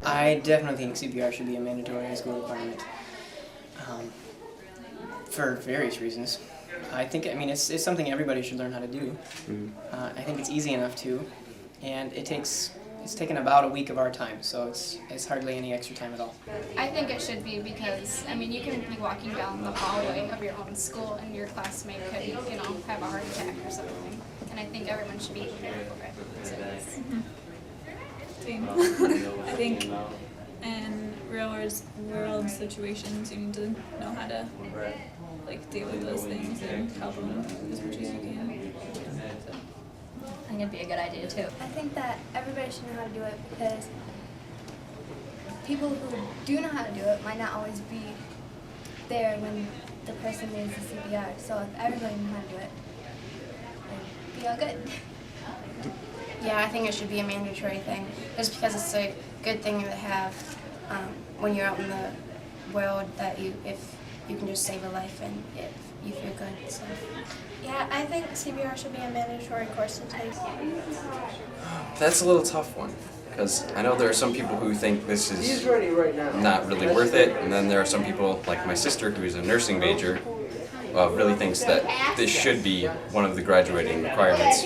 I definitely think CPR should be a mandatory high school requirement for various reasons. I mean, it's something everybody should learn how to do. I think it's easy enough to, and it's taken about a week of our time, so it's hardly any extra time at all. I think it should be because, I mean, you can be walking down the hallway of your own school and your classmate could, have a heart attack or something. And I think everyone should be prepared for it. So, Same. I think in real world situations, you need to know how to deal with those things and help them as much as you can. So. I think it'd be a good idea too. I think that everybody should know how to do it because people who do know how to do it might not always be there when the person needs the CPR. So if everybody knew how to do it, it'd be all good. Yeah, I think it should be a mandatory thing, just because it's a good thing to have when you're out in the world, that if you can just save a life and if you feel good. So. Yeah, I think CPR should be a mandatory course to take. That's a little tough one, because I know there are some people who think this is not really worth it, and then there are some people, like my sister, who is a nursing major, really thinks that this should be one of the graduating requirements.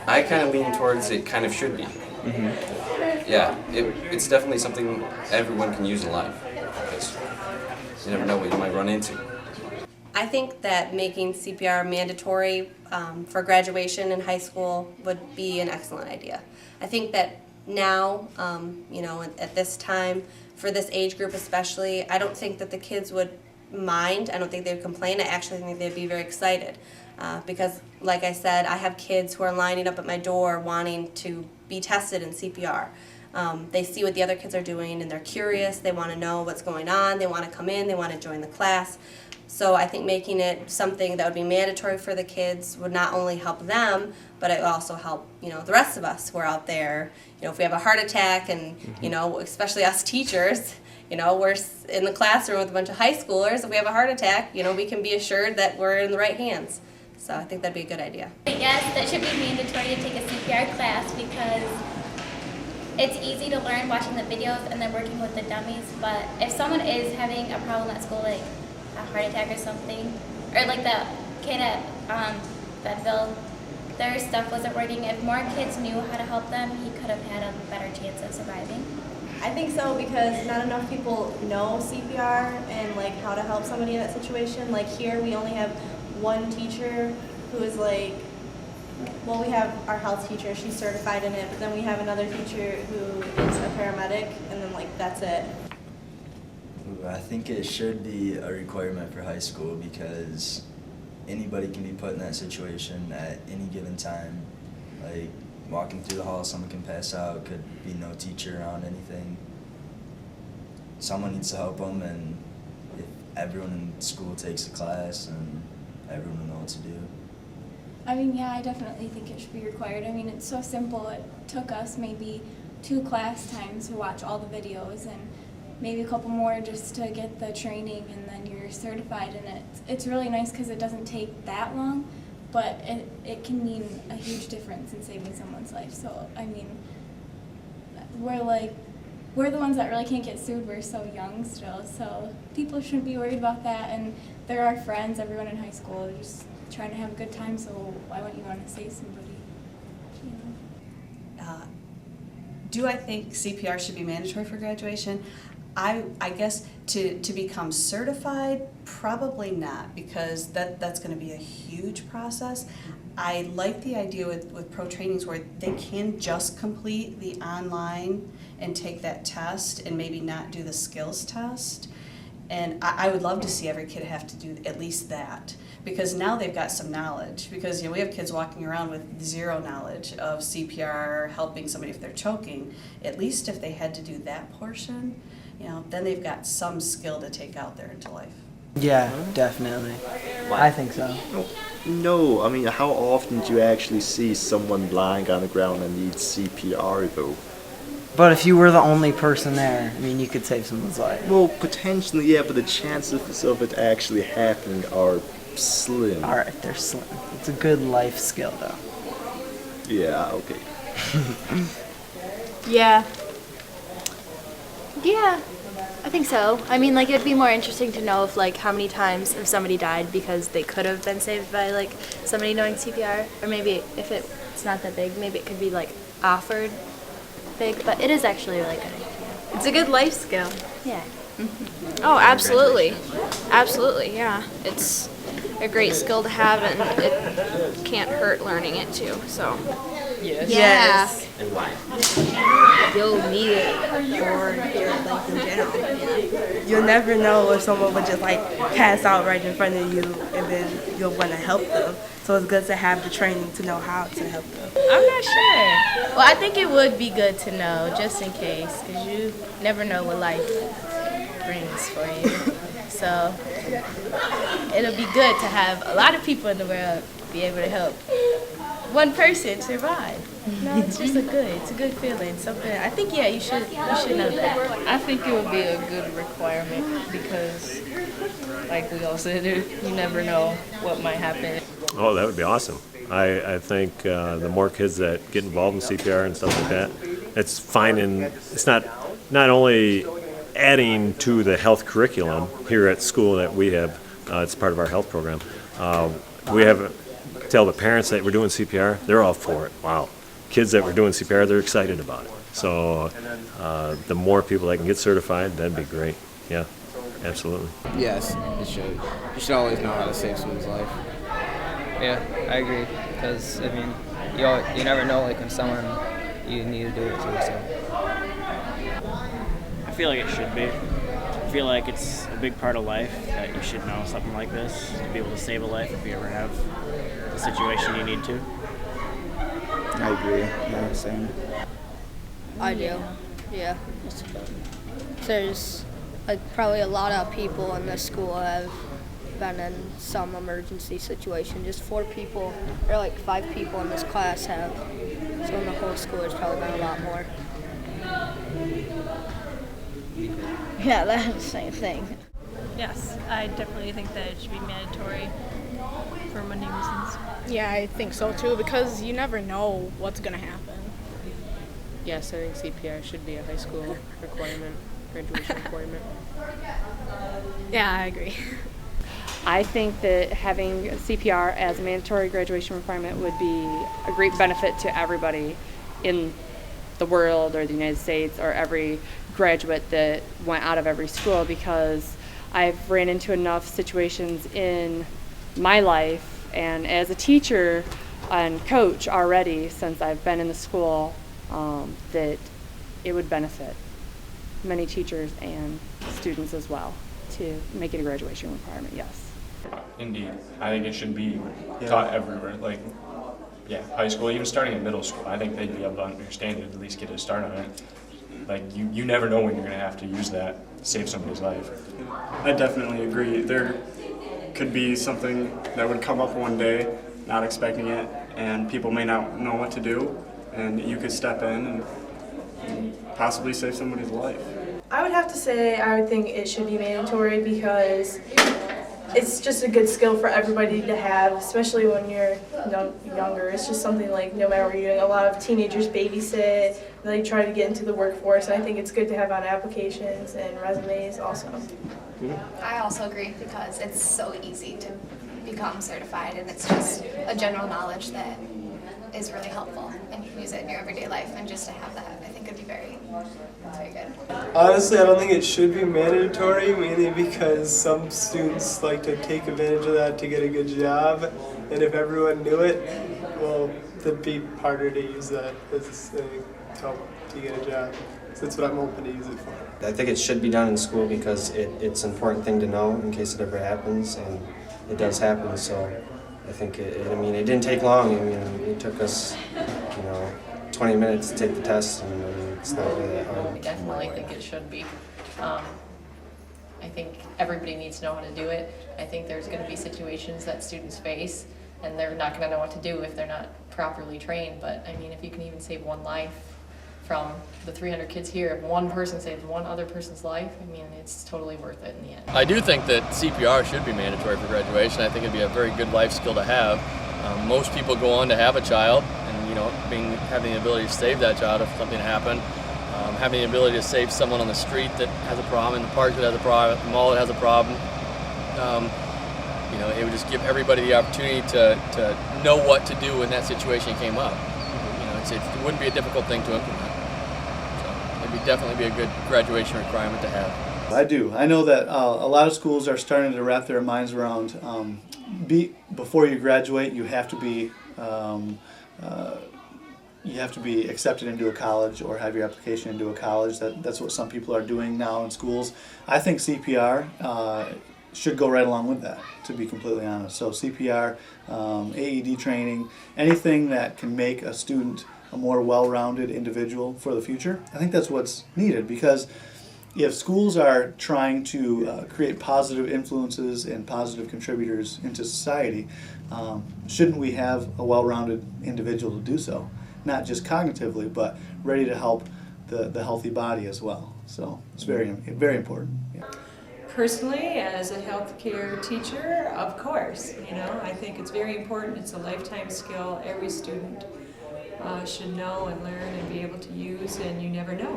I kind of lean towards it kind of should be. Yeah, it's definitely something everyone can use in life, because you never know what you might run into. I think that making CPR mandatory for graduation in high school would be an excellent idea. I think that now, at this time, for this age group especially, I don't think that the kids would mind. I don't think they would complain. I actually think they'd be very excited because, like I said, I have kids who are lining up at my door wanting to be tested in CPR. They see what the other kids are doing and they're curious. They want to know what's going on. They want to come in. They want to join the class. So I think making it something that would be mandatory for the kids would not only help them, but it would also help, the rest of us who are out there. If we have a heart attack and, especially us teachers, we're in the classroom with a bunch of high schoolers. If we have a heart attack, we can be assured that we're in the right hands. So I think that'd be a good idea. Yes, that should be mandatory to take a CPR class because it's easy to learn watching the videos and then working with the dummies. But if someone is having a problem at school, like a heart attack or something, or like the kid at Bedville, their stuff wasn't working. If more kids knew how to help them, he could have had a better chance of surviving. I think so because not enough people know CPR and how to help somebody in that situation. Like here we only have one teacher who is we have our health teacher, she's certified in it, but then we have another teacher who is a paramedic, and then that's it. I think it should be a requirement for high school because anybody can be put in that situation at any given time. Like walking through the hall, someone can pass out, could be no teacher around, anything. Someone needs to help them, and if everyone in school takes a class, and everyone will know what to do. I mean, yeah, I definitely think it should be required. I mean, it's so simple. It took us maybe 2 class times to watch all the videos and maybe a couple more just to get the training, and then you're certified in it. It's really nice because it doesn't take that long, but it can mean a huge difference in saving someone's life. So, I mean, we're the ones that really can't get sued. We're so young still, so people shouldn't be worried about that. And they're our friends, everyone in high school. They're just trying to have a good time, so why wouldn't you want to save somebody? Do I think CPR should be mandatory for graduation? I guess to become certified, probably not, because that's going to be a huge process. I like the idea with pro trainings where they can just complete the online and take that test and maybe not do the skills test. And I would love to see every kid have to do at least that, because now they've got some knowledge. Because we have kids walking around with zero knowledge of CPR, helping somebody if they're choking. At least if they had to do that portion, then they've got some skill to take out there into life. Yeah, definitely. I think so. No, I mean, how often do you actually see someone lying on the ground and needs CPR though? But if you were the only person there, you could save someone's life. Well, potentially, yeah, but the chances of it actually happening are slim. Alright, they're slim. It's a good life skill, though. Yeah, okay. Yeah. Yeah, I think so. I mean, like, it'd be more interesting to know if, like, how many times if somebody died because they could have been saved by, like, somebody knowing CPR. Or maybe if it's not that big, maybe it could be, like, offered big. But it is actually a really good idea. It's a good life skill. Yeah. Oh, absolutely. Absolutely, yeah. It's a great skill to have, and it can't hurt learning it too, so. Yes. And why? You'll need it for your life in general. You'll never know if someone would just like pass out right in front of you and then you'll want to help them. So it's good to have the training to know how to help them. I'm not sure. Well, I think it would be good to know just in case, because you never know what life brings for you. So it'll be good to have a lot of people in the world be able to help one person survive. No, it's just it's a good feeling. Something I think you should know that. I think it would be a good requirement because, like we all said, you never know what might happen. Oh, that would be awesome. I think the more kids that get involved in CPR and stuff like that, it's fine, and it's not only adding to the health curriculum here at school that we have. It's part of our health program. We have tell the parents that we're doing CPR, they're all for it. Wow. Kids that we're doing CPR, they're excited about it. So the more people that can get certified, that'd be great. Yeah, absolutely. Yes, it should. You should always know how to save someone's life. Yeah, I agree. Because, I mean, you never know, like, when someone you need to do it to, so. I feel like it should be. I feel like it's a big part of life that you should know something like this to be able to save a life if you ever have a situation you need to. I agree. Yeah, same. I do. Yeah. There's like probably a lot of people in this school have been in some emergency situation. Just 4 people or like 5 people in this class have. So in the whole school there's probably been a lot more. Yeah, that's the same thing. Yes, I definitely think that it should be mandatory for many reasons. Yeah, I think so too, because you never know what's going to happen. Yes, I think CPR should be a high school requirement, graduation requirement. Yeah, I agree. I think that having CPR as a mandatory graduation requirement would be a great benefit to everybody in the world or the United States or every graduate that went out of every school, because I've ran into enough situations in my life and as a teacher and coach already since I've been in the school that it would benefit many teachers and students as well to make it a graduation requirement, yes. Indeed. I think it should be taught everywhere. Like, high school, even starting in middle school. I think they'd be able to understand it, at least get a start on it. Like, you never know when you're going to have to use that to save somebody's life. I definitely agree. There could be something that would come up one day, not expecting it, and people may not know what to do, and you could step in and possibly save somebody's life. I would have to say I would think it should be mandatory because it's just a good skill for everybody to have, especially when you're younger. It's just something like no matter what you're doing, a lot of teenagers babysit, they try to get into the workforce, and I think it's good to have on applications and resumes also. I also agree because it's so easy to become certified, and it's just a general knowledge that is really helpful, and you can use it in your everyday life, and just to have that, I think would be very good. Honestly, I don't think it should be mandatory, mainly because some students like to take advantage of that to get a good job, and if everyone knew it, well, it'd be harder to use that as a help to get a job. So that's what I'm hoping to use it for. I think it should be done in school because it's an important thing to know in case it ever happens, and it does happen. So I think it didn't take long. I mean, it took us, 20 minutes to take the test, and it's not really that hard. I definitely think it should be. I think everybody needs to know how to do it. I think there's going to be situations that students face, and they're not going to know what to do if they're not properly trained. But I mean, if you can even save one life from the 300 kids here, if one person saves one other person's life, I mean, it's totally worth it in the end. I do think that CPR should be mandatory for graduation. I think it'd be a very good life skill to have. Most people go on to have a child, and having the ability to save that child if something happened, Having the ability to save someone on the street that has a problem, in the park that has a problem, the mall that has a problem. You know, it would just give everybody the opportunity to know what to do when that situation came up. You know, it wouldn't be a difficult thing to implement. So it'd definitely be a good graduation requirement to have. I do. I know that a lot of schools are starting to wrap their minds around before you graduate, you have to be accepted into a college or have your application into a college. That's what some people are doing now in schools. I think CPR should go right along with that, to be completely honest. So CPR, AED training, anything that can make a student a more well-rounded individual for the future, I think that's what's needed, because if schools are trying to create positive influences and positive contributors into society, shouldn't we have a well-rounded individual to do so? Not just cognitively, but ready to help the healthy body as well. So it's very, very important. Yeah. Personally, as a healthcare teacher, of course, you know, I think it's very important. It's a lifetime skill. Every student should know and learn and be able to use, and you never know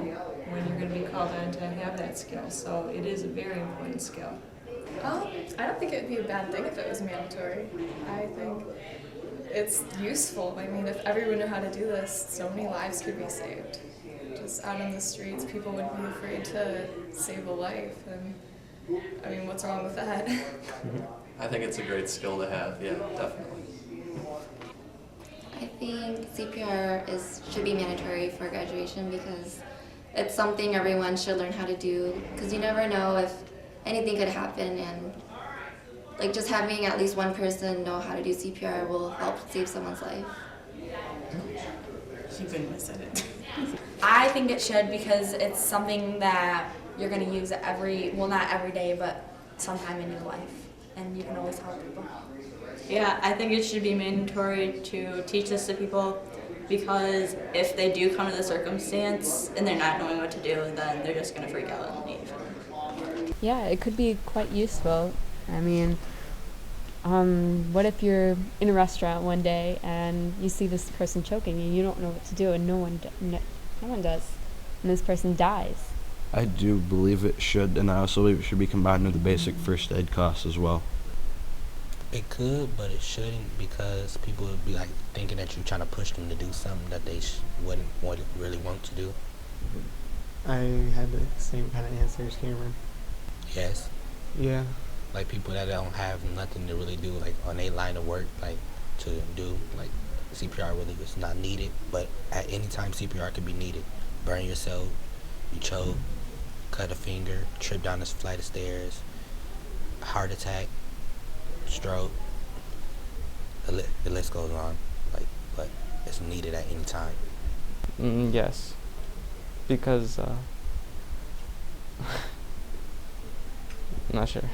when you're going to be called on to have that skill. So it is a very important skill. I don't think it would be a bad thing if it was mandatory. I think it's useful. I mean, if everyone knew how to do this, so many lives could be saved. Just out on the streets, people wouldn't be afraid to save a life. And I mean, what's wrong with that? I think it's a great skill to have, yeah, definitely. I think CPR should be mandatory for graduation because it's something everyone should learn how to do, because you never know if anything could happen, and like just having at least one person know how to do CPR will help save someone's life. You couldn't have said it. I think it should, because it's something that you're going to use not every day, but sometime in your life, and you can always help people. Yeah, I think it should be mandatory to teach this to people, because if they do come to the circumstance and they're not knowing what to do, then they're just going to freak out and leave. Yeah, it could be quite useful. I mean, what if you're in a restaurant one day and you see this person choking and you don't know what to do, and no one does, and this person dies? I do believe it should, and I also believe it should be combined with the basic first aid class as well. It could, but it shouldn't, because people would be like thinking that you're trying to push them to do something that they wouldn't really want to do. I had the same kind of answer as Cameron. Yes. Yeah. Like people that don't have nothing to really do, like on their line of work, like to do, like CPR really is not needed, but at any time CPR could be needed. Burn yourself, you choke, cut a finger, trip down this flight of stairs, heart attack, stroke, the list goes on, like, but it's needed at any time. Yes, because I'm not sure.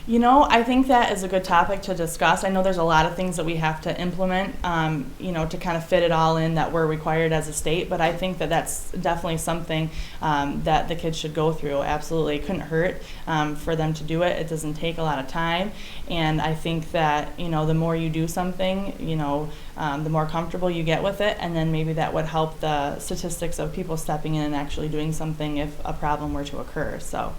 You know, I think that is a good topic to discuss. I know there's a lot of things that we have to implement, to kind of fit it all in that we're required as a state, but I think that that's definitely something that the kids should go through. Absolutely. It couldn't hurt for them to do it. It doesn't take a lot of time, and I think that, the more you do something, the more comfortable you get with it, and then maybe that would help the statistics of people stepping in and actually doing something if a problem were to occur. So.